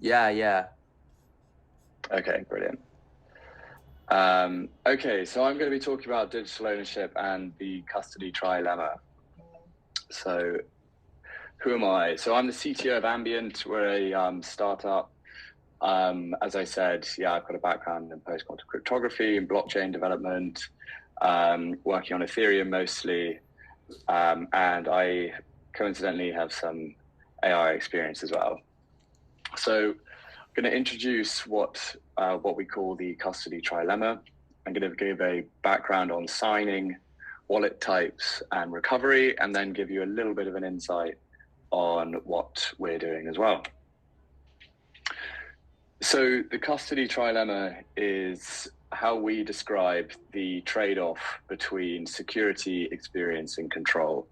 Yeah. Okay, brilliant. Okay, so I'm going to be talking about digital ownership and the custody trilemma. So who am I? So I'm the CTO of Ambient. We're a startup. As I said, I've got a background in post-quantum cryptography and blockchain development, working on Ethereum mostly, and I coincidentally have some AI experience as well. So I'm going to introduce what we call the custody trilemma. I'm going to give a background on signing, wallet types, and recovery, and then give you a little bit of an insight on what we're doing as well. So the custody trilemma is how we describe the trade-off between security, experience, and control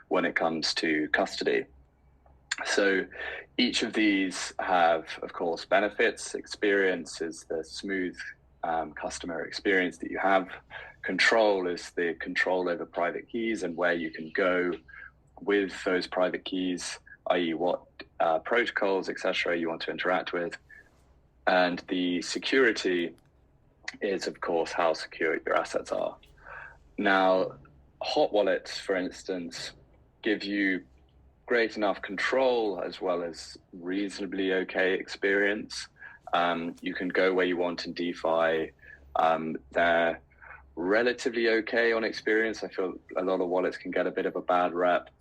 when it comes to custody. So each of these have, of course, benefits. Experience is the smooth customer experience that you have. Control is the control over private keys and where you can go with those private keys, i.e. what protocols, etc. you want to interact with. And the security is, of course, how secure your assets are. Now, hot wallets, for instance, give you great enough control as well as reasonably okay experience. You can go where you want in DeFi. They're relatively okay on experience. I feel a lot of wallets can get a bit of a bad rep,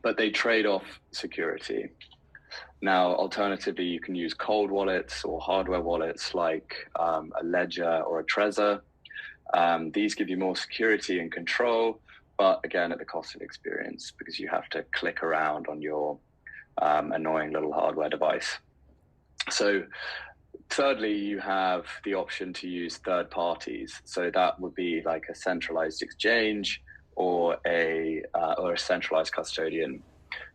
but they trade off security. Now, alternatively, you can use cold wallets or hardware wallets like a Ledger or a Trezor. These give you more security and control, but again, at the cost of experience because you have to click around on your annoying little hardware device. So thirdly, you have the option to use third parties. So that would be like a centralized exchange or a centralized custodian.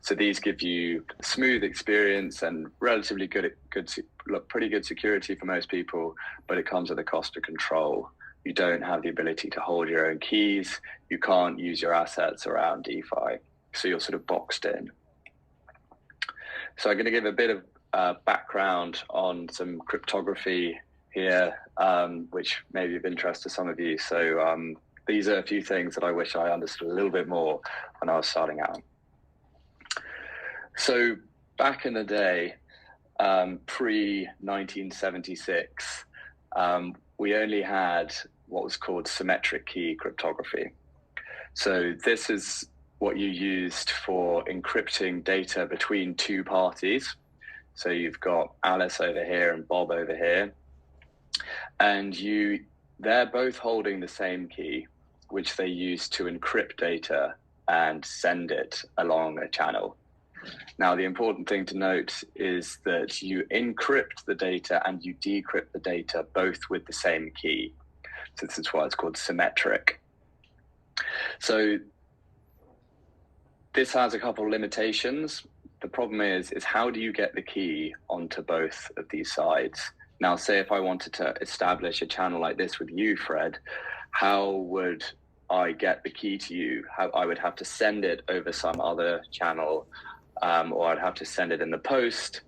So these give you smooth experience and relatively pretty good security for most people, but it comes at the cost of control. You don't have the ability to hold your own keys. You can't use your assets around DeFi. So you're sort of boxed in. So I'm going to give a bit of background on some cryptography here, which may be of interest to some of you. So these are a few things that I wish I understood a little bit more when I was starting out. So back in the day, pre-1976, we only had what was called symmetric key cryptography. So this is what you used for encrypting data between two parties. So you've got Alice over here and Bob over here, and they're both holding the same key, which they use to encrypt data and send it along a channel. Now, the important thing to note is that you encrypt the data and you decrypt the data both with the same key. So this is why it's called symmetric. So this has a couple of limitations. The problem is how do you get the key onto both of these sides? Now, say if I wanted to establish a channel like this with you, Fred, how would I get the key to you? I would have to send it over some other channel, or I'd have to send it in the post,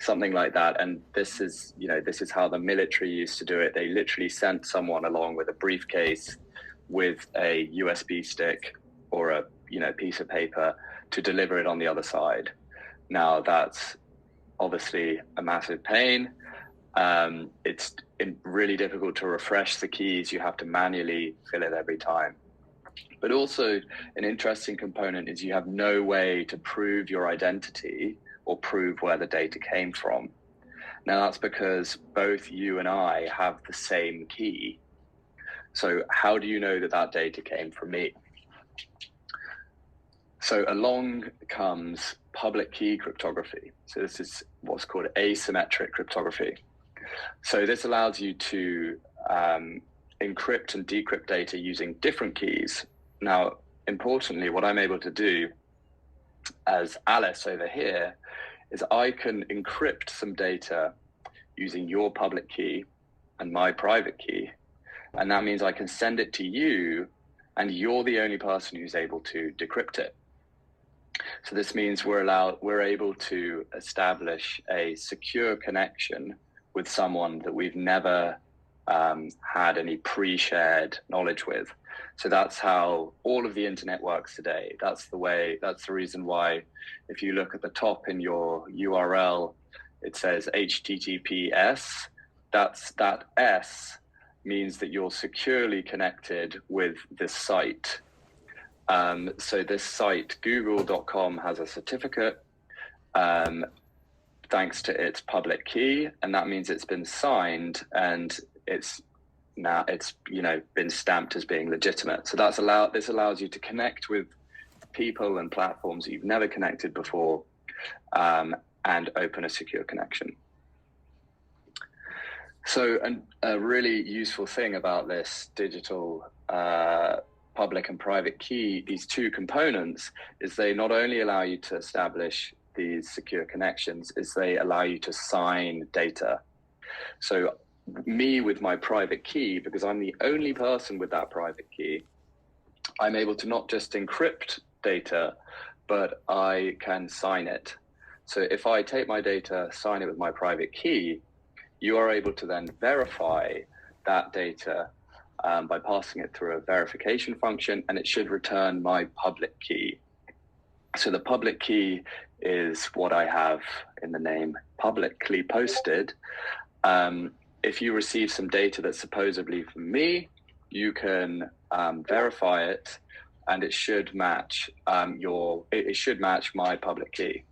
something like that. And this is how the military used to do it. They literally sent someone along with a briefcase with a USB stick or a piece of paper to deliver it on the other side. Now, that's obviously a massive pain. It's really difficult to refresh the keys. You have to manually fill it every time. But also an interesting component is you have no way to prove your identity or prove where the data came from. Now, that's because both you and I have the same key. So how do you know that data came from me? So along comes public key cryptography. So this is what's called asymmetric cryptography. So this allows you to encrypt and decrypt data using different keys. Now, importantly, what I'm able to do as Alice over here is I can encrypt some data using your public key and my private key. And that means I can send it to you and you're the only person who's able to decrypt it. So this means we're able to establish a secure connection with someone that we've never had any pre-shared knowledge with. So that's how all of the internet works today. That's the reason why if you look at the top in your URL, it says HTTPS. That S means that you're securely connected with this site. So this site, google.com, has a certificate thanks to its public key, and that means it's been signed and it's been stamped as being legitimate. So this allows you to connect with people and platforms that you've never connected before, and open a secure connection. So a really useful thing about this digital public and private key, these two components, is they not only allow you to establish these secure connections, is they allow you to sign data. So me with my private key, because I'm the only person with that private key, I'm able to not just encrypt data, but I can sign it. So if I take my data, sign it with my private key, you are able to then verify that data by passing it through a verification function, and it should return my public key. So the public key is what I have in the name publicly posted. If you receive some data that's supposedly from me, you can verify it, and it should match my public key.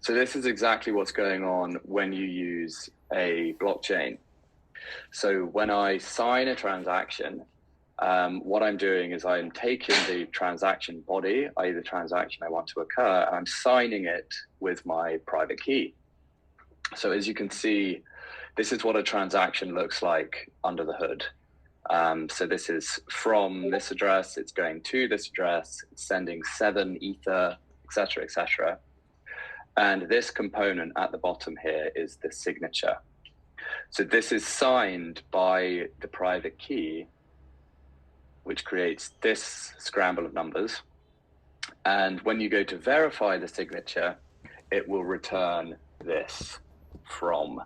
So this is exactly what's going on when you use a blockchain. So when I sign a transaction, what I'm doing is I'm taking the transaction body, i.e. the transaction I want to occur, and I'm signing it with my private key. So as you can see, this is what a transaction looks like under the hood. So this is from this address, it's going to this address, it's sending 7 Ether, etc., etc. And this component at the bottom here is the signature. So this is signed by the private key, which creates this scramble of numbers. And when you go to verify the signature, it will return this from.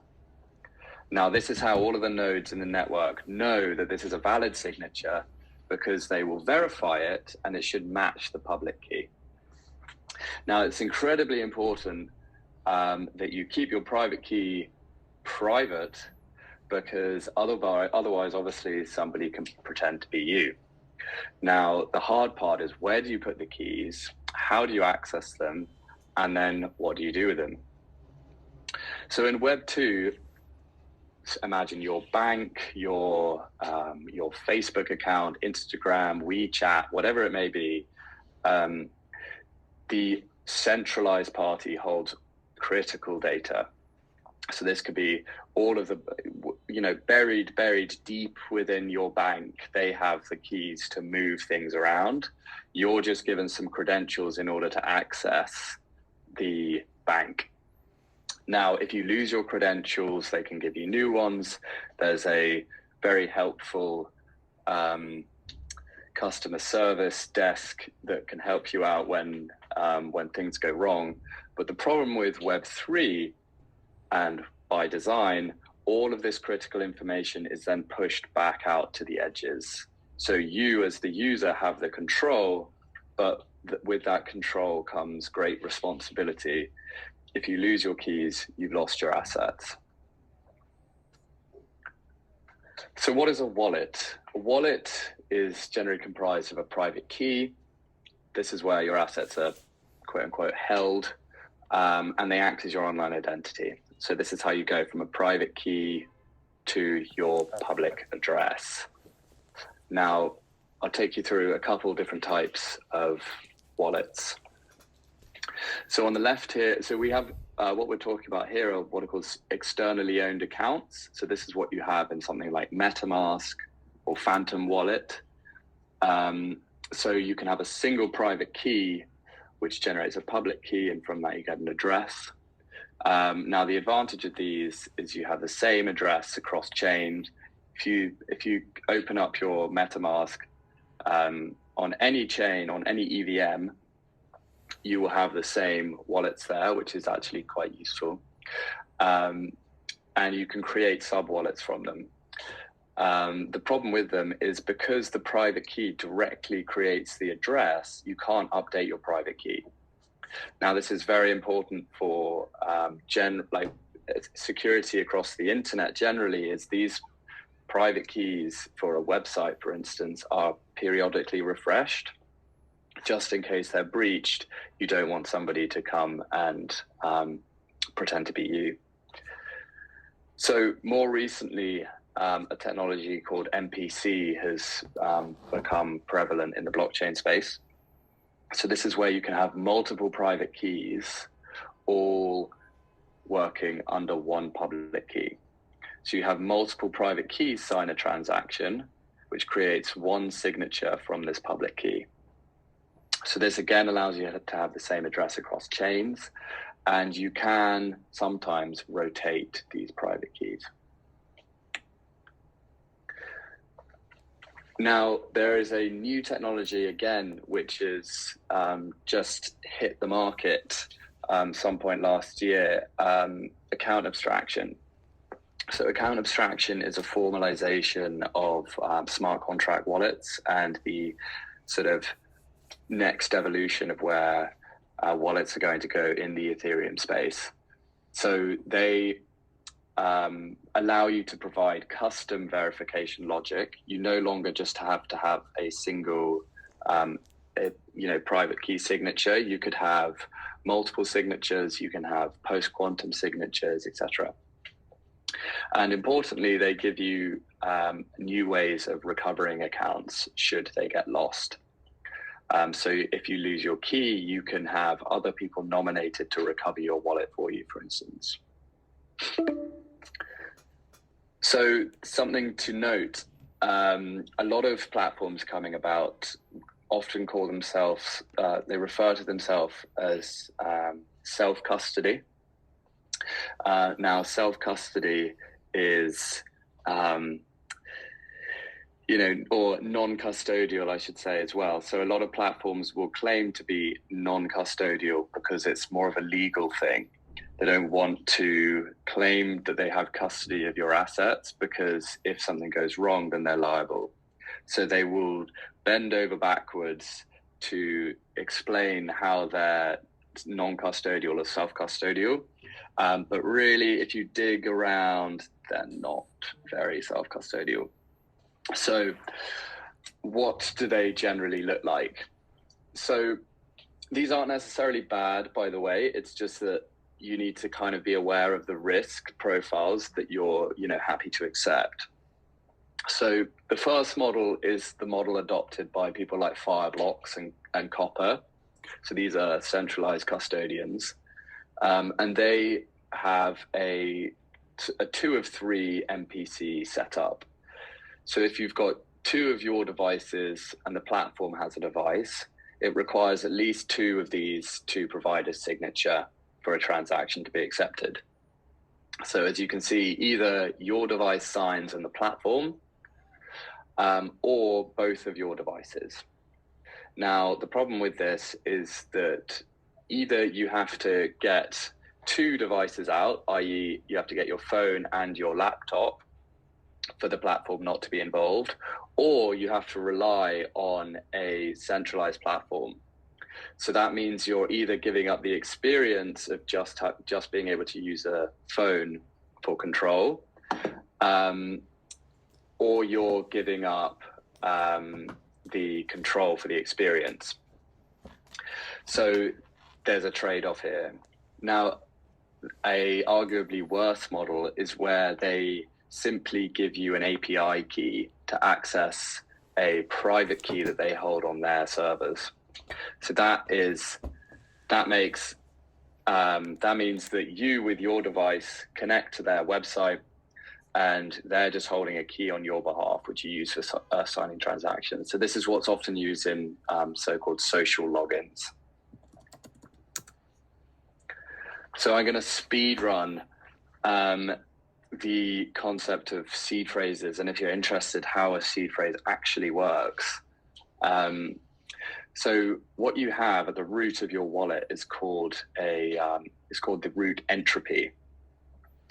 Now, this is how all of the nodes in the network know that this is a valid signature, because they will verify it and it should match the public key. Now, it's incredibly important that you keep your private key private, because otherwise, obviously, somebody can pretend to be you. Now, the hard part is, where do you put the keys? How do you access them? And then what do you do with them? So in Web 2, imagine your bank, your Facebook account, Instagram, WeChat, whatever it may be. The centralized party holds critical data. So this could be all of the, buried deep within your bank. They have the keys to move things around. You're just given some credentials in order to access the bank. Now, if you lose your credentials, they can give you new ones. There's a very helpful customer service desk that can help you out when things go wrong. But the problem with Web3, and by design, all of this critical information is then pushed back out to the edges. So you as the user have the control, but with that control comes great responsibility. If you lose your keys, you've lost your assets. So what is a wallet? A wallet is generally comprised of a private key. This is where your assets are quote unquote held, and they act as your online identity. So this is how you go from a private key to your public address. Now, I'll take you through a couple different types of wallets. So on the left here, so we have what we're talking about here are what are called externally owned accounts. So this is what you have in something like MetaMask or Phantom Wallet. So you can have a single private key, which generates a public key, and from that you get an address. Now the advantage of these is you have the same address across chains. If you open up your MetaMask on any chain, on any EVM, you will have the same wallets there, which is actually quite useful. And you can create sub-wallets from them. The problem with them is because the private key directly creates the address, you can't update your private key. Now, this is very important for security across the internet generally, is these private keys for a website, for instance, are periodically refreshed. Just in case they're breached, you don't want somebody to come and pretend to be you. So more recently, a technology called MPC has become prevalent in the blockchain space. So this is where you can have multiple private keys all working under one public key. So you have multiple private keys sign a transaction, which creates one signature from this public key. So this again allows you to have the same address across chains, and you can sometimes rotate these private keys. Now, there is a new technology again, which is just hit the market some point last year, account abstraction. So account abstraction is a formalization of smart contract wallets and the sort of next evolution of where wallets are going to go in the Ethereum space. So they allow you to provide custom verification logic. You no longer just have to have a single, private key signature. You could have multiple signatures. You can have post-quantum signatures, etc. And importantly, they give you new ways of recovering accounts should they get lost. So if you lose your key, you can have other people nominated to recover your wallet for you, for instance. So something to note, a lot of platforms coming about often call themselves, they refer to themselves as self-custody. Now, self-custody is, or non-custodial, I should say, as well. So a lot of platforms will claim to be non-custodial because it's more of a legal thing. They don't want to claim that they have custody of your assets because if something goes wrong, then they're liable. So they will bend over backwards to explain how they're non-custodial or self-custodial. But really, if you dig around, they're not very self-custodial. So what do they generally look like? So these aren't necessarily bad, by the way. It's just that you need to kind of be aware of the risk profiles that you're, happy to accept. So the first model is the model adopted by people like Fireblocks and Copper. So these are centralized custodians. And they have a 2 of 3 MPC setup. So if you've got 2 of your devices and the platform has a device, it requires at least 2 of these to provide a signature for a transaction to be accepted. So as you can see, either your device signs on the platform or both of your devices. Now, the problem with this is that either you have to get 2 devices out, i.e. you have to get your phone and your laptop for the platform not to be involved, or you have to rely on a centralized platform. So that means you're either giving up the experience of just being able to use a phone for control, or you're giving up the control for the experience. So there's a trade-off here. Now, a arguably worse model is where they simply give you an API key to access a private key that they hold on their servers. So that means that you with your device connect to their website and they're just holding a key on your behalf, which you use for signing transactions. So this is what's often used in so-called social logins. So I'm going to speed run the concept of seed phrases, and if you're interested how a seed phrase actually works. So what you have at the root of your wallet is called the root entropy.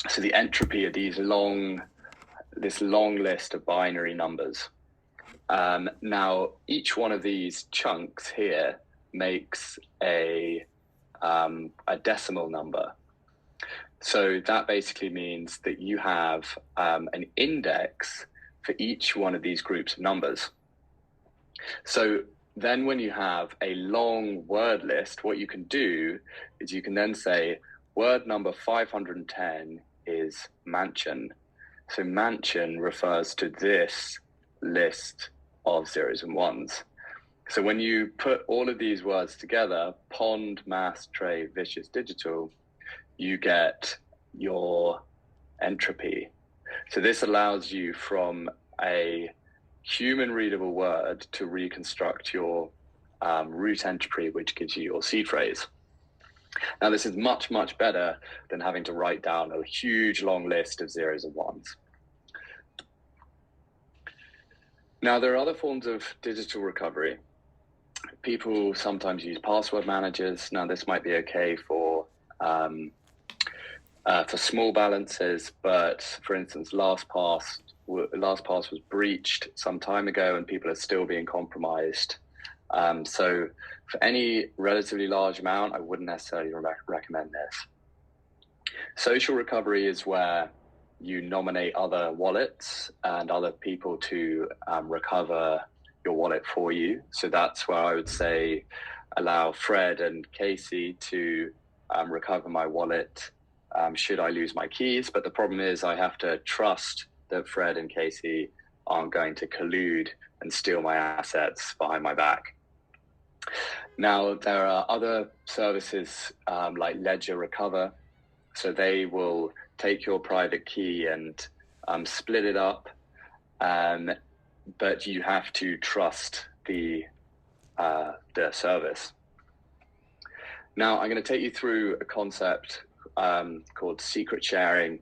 So the entropy are this long list of binary numbers. Now, each one of these chunks here makes a decimal number. So that basically means that you have an index for each one of these groups of numbers. So then when you have a long word list, what you can do is you can then say word number 510 is mansion. So mansion refers to this list of zeros and ones. So when you put all of these words together, pond, mass, trade, vicious, digital, you get your entropy. So this allows you from a human readable word to reconstruct your root entropy, which gives you your seed phrase. Now, this is much, much better than having to write down a huge long list of zeros and ones. Now, there are other forms of digital recovery. People sometimes use password managers. Now, this might be okay for small balances, but for instance, LastPass was breached some time ago and people are still being compromised. So for any relatively large amount, I wouldn't necessarily recommend this. Social recovery is where you nominate other wallets and other people to recover your wallet for you. So that's where I would say allow Fred and Casey to recover my wallet should I lose my keys. But the problem is I have to trust that Fred and Casey aren't going to collude and steal my assets behind my back. Now, there are other services like Ledger Recover. So they will take your private key and split it up, but you have to trust the service. Now, I'm going to take you through a concept called secret sharing.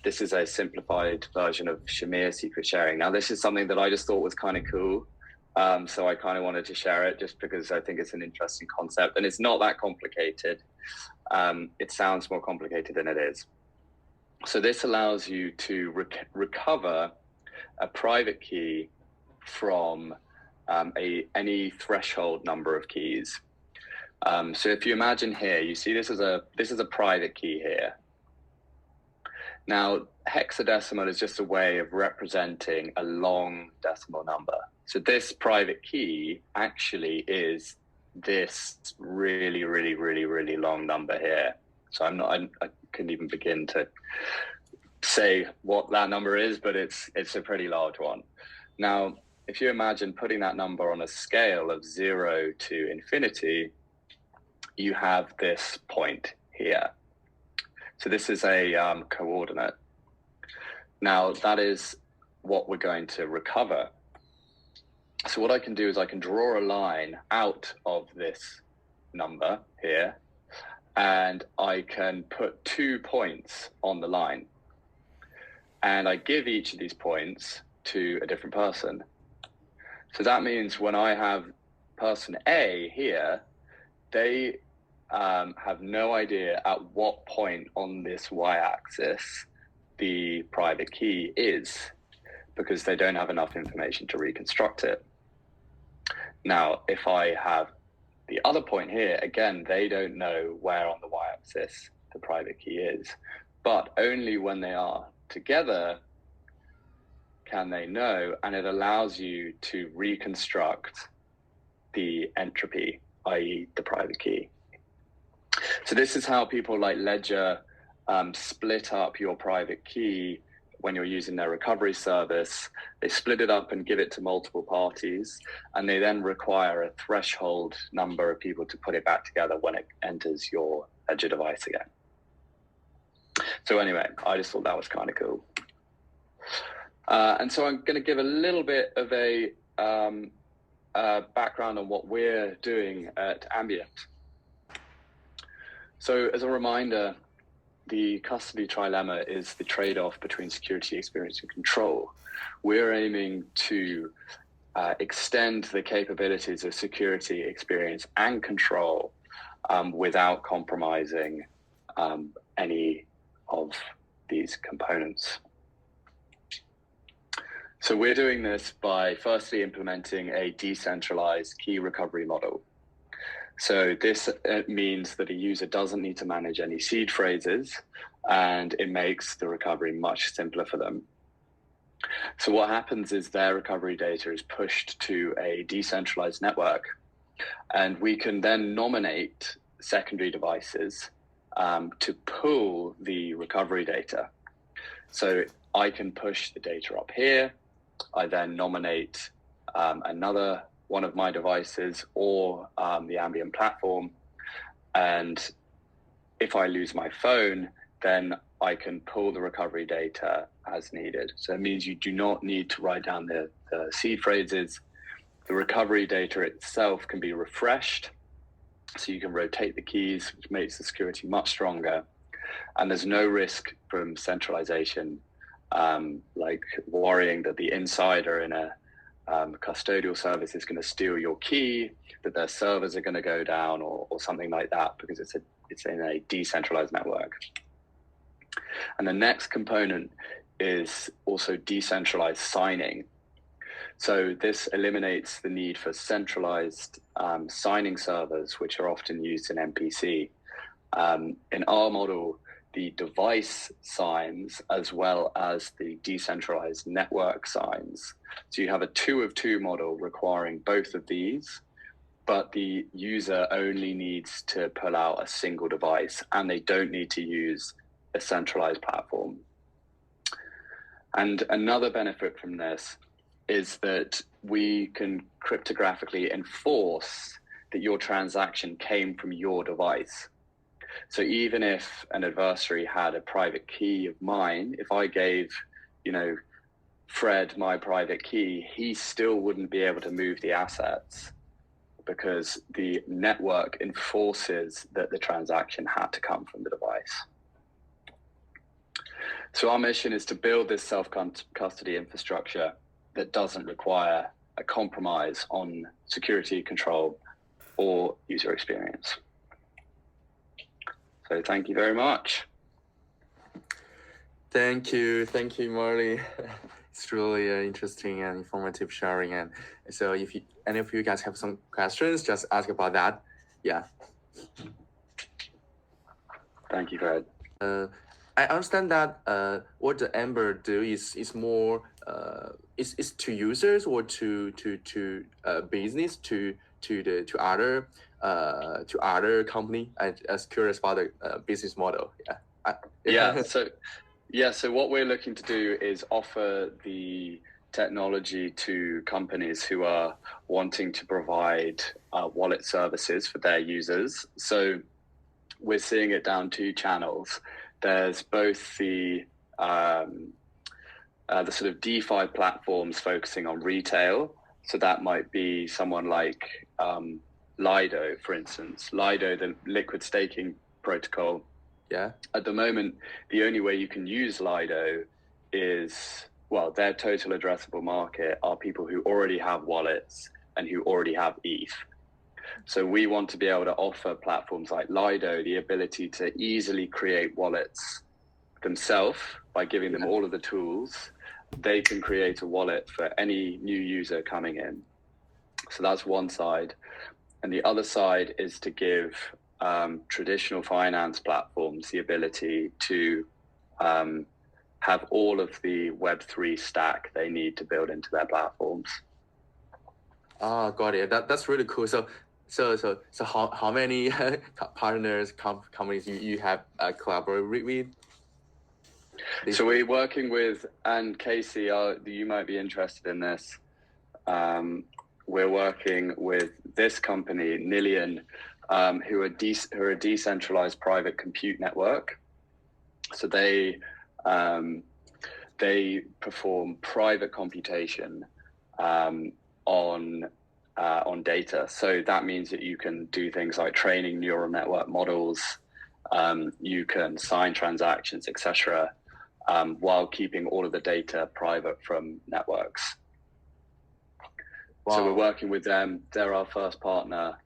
This is a simplified version of Shamir secret sharing. Now, this is something that I just thought was kind of cool. So I kind of wanted to share it just because I think it's an interesting concept and it's not that complicated. It sounds more complicated than it is. So this allows you to recover a private key from any threshold number of keys. So if you imagine here, you see this is a private key here. Now, hexadecimal is just a way of representing a long decimal number. So this private key actually is this really, really, really, really long number here. So I couldn't even begin to say what that number is, but it's a pretty large one. Now, if you imagine putting that number on a scale of 0 to infinity, you have this point here. So this is a coordinate. Now, that is what we're going to recover. So what I can do is I can draw a line out of this number here, and I can put 2 points on the line. And I give each of these points to a different person. So that means when I have person A here, they have no idea at what point on this y-axis the private key is, because they don't have enough information to reconstruct it. Now, if I have the other point here, again, they don't know where on the y-axis the private key is, but only when they are together can they know, and it allows you to reconstruct the entropy, i.e. the private key. So this is how people like Ledger split up your private key when you're using their recovery service. They split it up and give it to multiple parties, and they then require a threshold number of people to put it back together when it enters your Ledger device again. So anyway, I just thought that was kind of cool. And so I'm going to give a little bit of a background on what we're doing at Ambient. So as a reminder, the custody trilemma is the trade-off between security, experience, and control. We're aiming to extend the capabilities of security, experience, and control without compromising any of these components. So we're doing this by firstly implementing a decentralized key recovery model. So this means that a user doesn't need to manage any seed phrases, and it makes the recovery much simpler for them. So what happens is their recovery data is pushed to a decentralized network, and we can then nominate secondary devices to pull the recovery data. So I can push the data up here. I then nominate another one of my devices or the Ambient platform. And if I lose my phone, then I can pull the recovery data as needed. So it means you do not need to write down the seed phrases. The recovery data itself can be refreshed. So you can rotate the keys, which makes the security much stronger. And there's no risk from centralization, like worrying that the insider in a custodial service is going to steal your key, that their servers are going to go down or something like that, because it's in a decentralized network. And the next component is also decentralized signing. So this eliminates the need for centralized signing servers, which are often used in MPC. In our model, the device signs as well as the decentralized network signs. So you have a 2 of 2 model requiring both of these, but the user only needs to pull out a single device, and they don't need to use a centralized platform. And another benefit from this is that we can cryptographically enforce that your transaction came from your device. So even if an adversary had a private key of mine, if I gave, Fred my private key, he still wouldn't be able to move the assets because the network enforces that the transaction had to come from the device. So our mission is to build this self-custody infrastructure that doesn't require a compromise on security, control, or user experience. So thank you very much. Thank you, Merlin. It's really interesting and informative sharing. And so if any of you guys have some questions, just ask about that. Yeah. Thank you, Fred. I understand that what the Amber do is more is to users or to business to other company. I was curious about the business model. So what we're looking to do is offer the technology to companies who are wanting to provide wallet services for their users. So we're seeing it down 2 channels. There's both the sort of DeFi platforms focusing on retail. So that might be someone like Lido, for instance. Lido, the liquid staking protocol. Yeah. At the moment, the only way you can use Lido is, their total addressable market are people who already have wallets and who already have ETH. So we want to be able to offer platforms like Lido the ability to easily create wallets themselves by giving them all of the tools. They can create a wallet for any new user coming in. So that's one side. And the other side is to give traditional finance platforms the ability to have all of the Web3 stack they need to build into their platforms. Got it. That's really cool. So how many partners, companies you have collaborated with? So we're working with, and Casey, you might be interested in this. We're working with this company, Nilian, who are a decentralized private compute network. So they perform private computation on data. So that means that you can do things like training neural network models, you can sign transactions, etc., while keeping all of the data private from networks. Wow. So we're working with them. They're our first partner.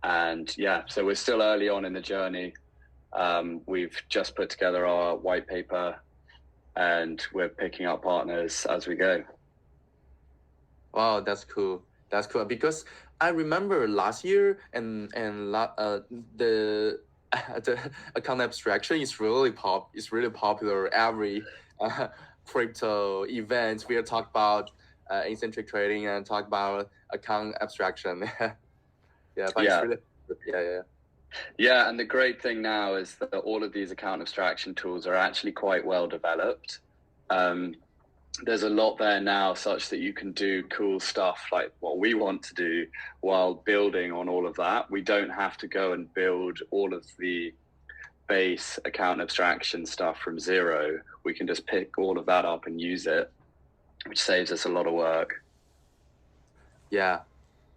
And yeah, so we're still early on in the journey. We've just put together our white paper and we're picking up partners as we go. Wow, that's cool. That's cool because I remember last year and the the account abstraction is really popular. Every crypto event we talk about eccentric trading and talk about account abstraction. Yeah, but it's Yeah. really yeah. Yeah, and the great thing now is that all of these account abstraction tools are actually quite well developed. There's a lot there now such that you can do cool stuff like what we want to do while building on all of that. We don't have to go and build all of the base account abstraction stuff from zero. We can just pick all of that up and use it, which saves us a lot of work. Yeah,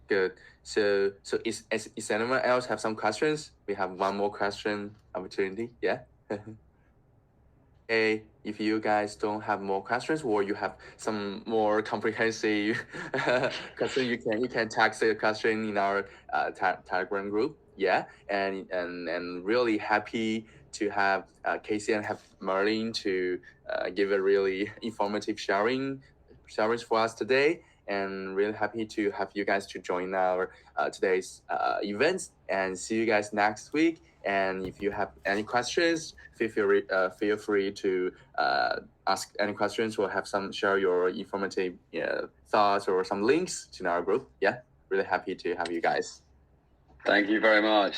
good. So is anyone else have some questions? We have one more question opportunity. Yeah. Hey, if you guys don't have more questions or you have some more comprehensive question, you can text a question in our Telegram group. Yeah, and really happy to have Casey and have Merlin to give a really informative sharing for us today. And really happy to have you guys to join our today's events and see you guys next week. And if you have any questions, feel free to ask any questions or share your informative thoughts or some links to our group. Yeah, really happy to have you guys. Thank you very much.